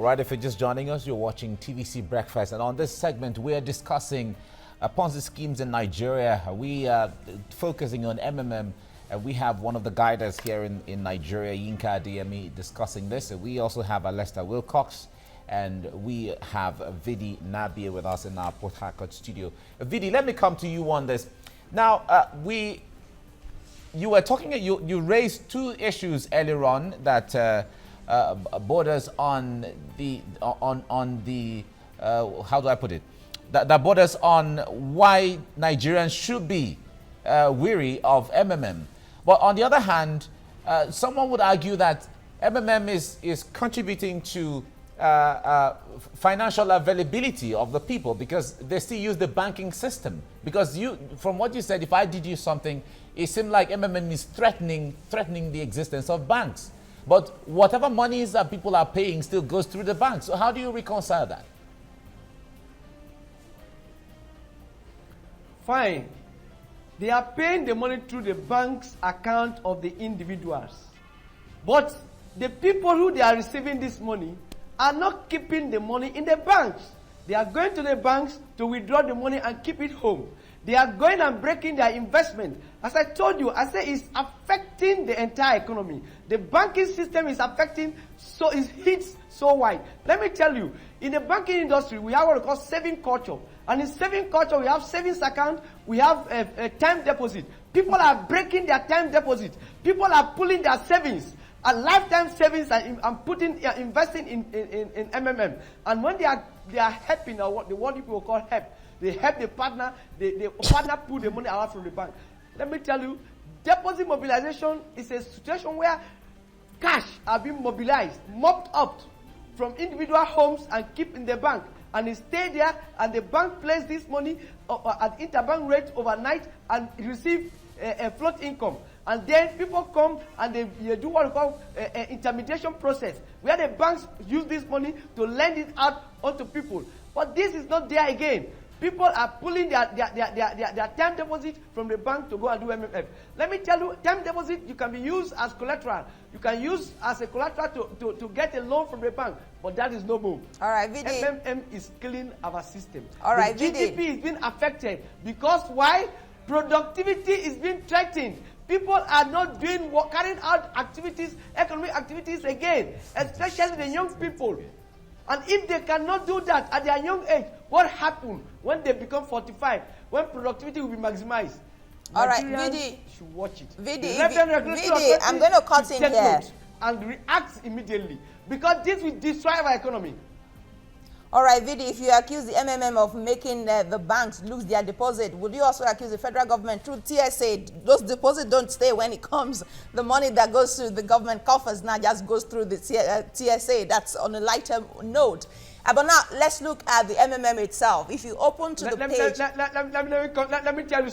All right, if you're just joining us, you're watching TVC Breakfast. And on this segment, we are discussing Ponzi schemes in Nigeria. We are focusing on MMM. We have one of the guiders here in Nigeria, Yinka DME, discussing this. We also have Alesta Wilcox, and we have Vidi Nabia with us in our Port Harcourt studio. Vidi, let me come to you on this. Now, you were talking, you raised two issues earlier on that borders on the how do I put it? That borders on why Nigerians should be weary of MMM. But on the other hand, someone would argue that MMM is contributing to financial availability of the people because they still use the banking system. Because from what you said, if I did you something, it seemed like MMM is threatening the existence of banks. But whatever monies that people are paying still goes through the bank. So how do you reconcile that? Fine. They are paying the money through the bank's account of the individuals. But the people who they are receiving this money are not keeping the money in the banks. They are going to the banks to withdraw the money and keep it home. They are going and breaking their investment. As I told you, I say it's affecting the entire economy. The banking system is affecting, so it hits so wide. Let me tell you, in the banking industry, we have what we call saving culture. And in saving culture, we have savings account, we have a time deposit. People are breaking their time deposit. People are pulling their savings, a lifetime savings, and putting, investing in MMM. And when they are helping, or what people call help, they help the partner, the partner pull the money out from the bank. Let me tell you, deposit mobilization is a situation where cash are being mobilized, mopped up from individual homes and keep in the bank. And it stay there, and the bank plays this money at interbank rate overnight and receive a float income. And then people come and they do what we call intermediation process, where the banks use this money to lend it out onto people. But this is not there again. People are pulling their time deposit from the bank to go and do MMF. Let me tell you, time deposit, you can be used as collateral. You can use as a collateral to get a loan from the bank. But that is no more. All right, Vidi. MMM is killing our system. All right, the GDP is being affected. Because why? Productivity is being threatened. People are not carrying out activities, economic activities again, especially the young people. And if they cannot do that at their young age, what happens when they become 45? When productivity will be maximized? All right, Nigerians Vidi. should watch it. Vidi, I'm going to cut in here. And react immediately. Because this will destroy our economy. All right, Vidi, if you accuse the MMM of making the banks lose their deposit, would you also accuse the federal government through TSA? Those deposits don't stay when it comes. The money that goes to the government coffers now just goes through the TSA. That's on a lighter note. But now, let's look at the MMM itself. If you open to the page... Let me tell you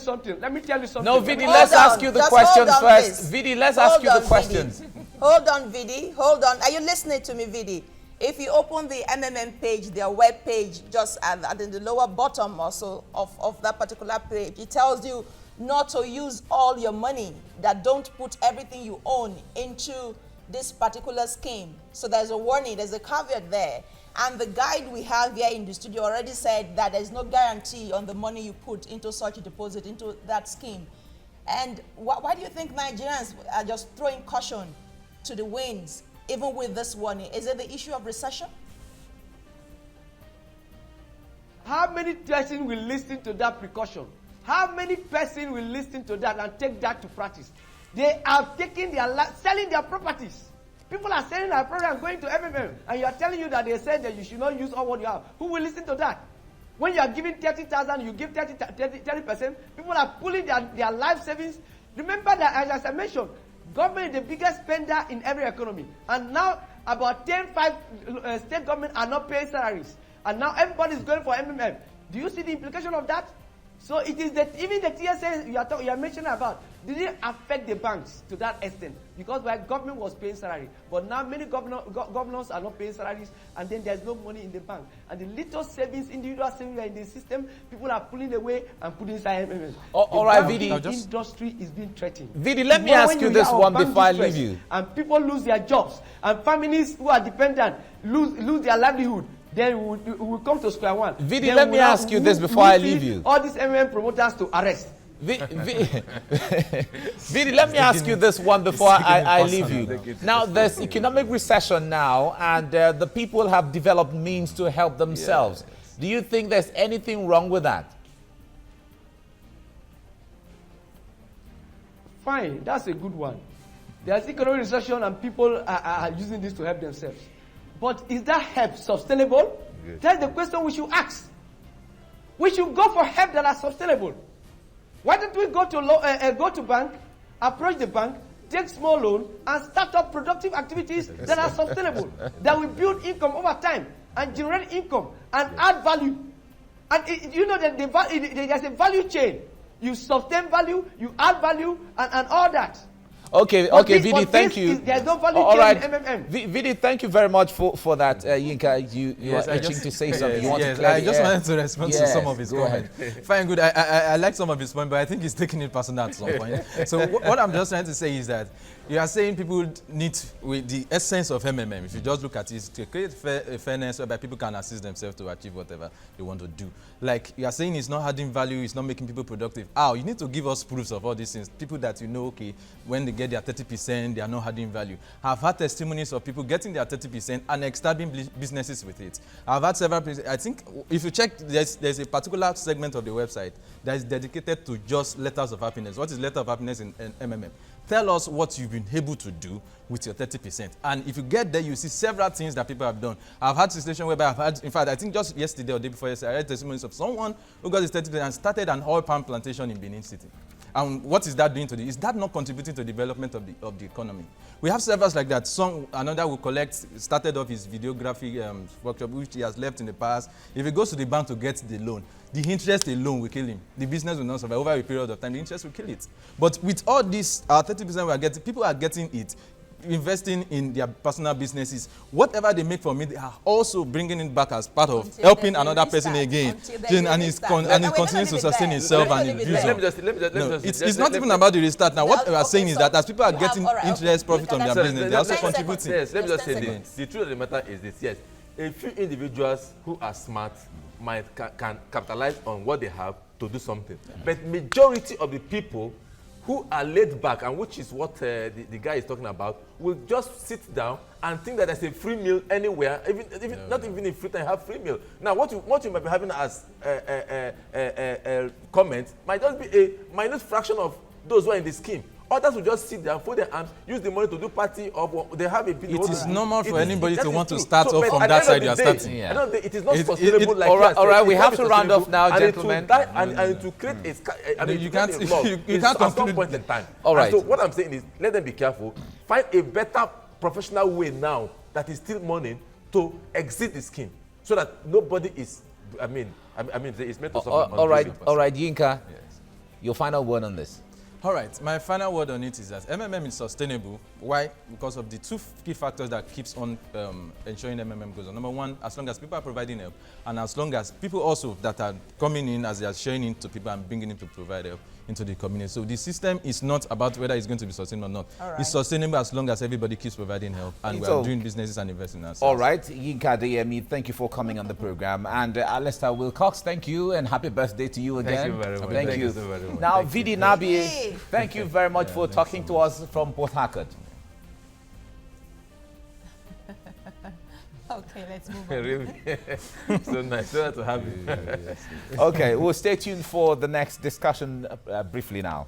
something. No, Vidi, let's ask you the questions first. Vidi, let's ask you the questions. Hold on, Vidi. Hold on. Are you listening to me, Vidi? If you open the MMM page, their web page, just at the lower bottom also of that particular page, it tells you not to use all your money, that don't put everything you own into this particular scheme. So there's a warning, there's a caveat there. And the guide we have here in the studio already said that there's no guarantee on the money you put into such a deposit, into that scheme. And why do you think Nigerians are just throwing caution to the winds, even with this warning? Is it the issue of recession? How many persons will listen to that precaution? How many persons will listen to that and take that to practice? They are taking selling their properties. People are selling their property and going to MMM, and you are telling you that they said that you should not use all what you have. Who will listen to that? When you are giving 30,000, you give 30%. People are pulling their life savings. Remember that, as I mentioned, government is the biggest spender in every economy. And now about 5 state governments are not paying salaries. And now everybody is going for MMM. Do you see the implication of that? So it is that even the TSA you are mentioning about didn't affect the banks to that extent because the government was paying salary. But now many governors are not paying salaries, and then there's no money in the bank. And the little savings, individual savings are in the system, people are pulling away and putting inside MMM. All right, The Vidi. industry is being threatened. Vidi, let me ask you this one before I leave you. And people lose their jobs, and families who are dependent lose their livelihood. Then we will come to square one. Vidi, let me ask you this before I leave you. All these MM promoters to arrest. Vidi, let me ask you this one before I leave you. Now, there's economic recession now, and the people have developed means to help themselves. Yes. Do you think there's anything wrong with that? Fine, that's a good one. There's economic recession, and people are using this to help themselves. But is that help sustainable? Good. That's the question we should ask. We should go for help that are sustainable. Why don't we go to bank, approach the bank, take small loan, and start up productive activities that are sustainable, that will build income over time and generate income and add value. And you know that there's a value chain. You sustain value, you add value, and all that. Okay, Vidi, thank you. There's no value all right, in MMM. Vidi, thank you very much for that. Yinka, you are itching to say something. You want to I just wanted to respond to some of his comments. Ahead. Fine, good. I like some of his points, but I think he's taking it personal at some point. So what I'm just trying to say is that you are saying people need, with the essence of MMM, if you just look at it, to create fairness whereby people can assist themselves to achieve whatever they want to do. Like you are saying, it's not adding value, it's not making people productive. You need to give us proofs of all these things. People that you know, okay, when they get their 30%, they are not adding value. I've had testimonies of people getting their 30% and establishing businesses with it. I've had several places. I think if you check, there's a particular segment of the website that is dedicated to just letters of happiness. What is letter of happiness in MMM? Tell us what you've been able to do with your 30%. And if you get there, you see several things that people have done. I've had situations whereby I've had, in fact, I think just yesterday or the day before yesterday, I read testimonies of someone who got his 30% and started an oil palm plantation in Benin City. And what is that doing to is that not contributing to the development of the economy? We have servers like that. Another will started off his videography workshop, which he has left in the past. If he goes to the bank to get the loan, the interest alone will kill him. The business will not survive. Over a period of time, the interest will kill it. But with all this, our 30% we are getting, people are getting it, investing in their personal businesses. Whatever they make from it, they are also bringing it back as part of helping another person again. And it continues to sustain itself and it builds on. It's not even about the restart. Now, what we are saying is that as people are getting interest profit from their business, they are also contributing. Yes, let me just say this. The truth of the matter is this, yes. A few individuals who are smart can capitalize on what they have to do something. But majority of the people who are laid back, and which is what the guy is talking about, will just sit down and think that there's a free meal anywhere, not even in free time, have free meal. Now, what you might be having as comment might just be a minute fraction of those who are in the scheme. Others will just sit there, fold their arms, use the money to do party, or they have a bit. It is normal for anybody to want to start off from that side you are starting. I don't think it is not sustainable like that. All right, we have to round off now, gentlemen. And to create you can't at some point in time. All right. So what I'm saying is, let them be careful. Find a better professional way now that is still money to exit the scheme, so that nobody is. I mean, it's meant to suffer. All right, Yinka. Yes. Your final word on this. All right, my final word on it is that MMM is sustainable. Why? Because of the two key factors that keeps on ensuring MMM goes on. Number one, as long as people are providing help, and as long as people also that are coming in as they are sharing it to people and bringing it to provide help into the community. So the system is not about whether it's going to be sustainable or not. Right. It's sustainable as long as everybody keeps providing help and we are doing businesses and investing in ourselves. All right, Yinka Adeyemi, thank you for coming on the program. And Alistair Wilcox, thank you and happy birthday to you again. Thank you very much. Thank you. So very much. Now, Vidi Nabi, thank you very much for talking to us from Port Harcourt. Okay, let's move on. Really? So nice. So to have you. Okay, we'll stay tuned for the next discussion briefly now.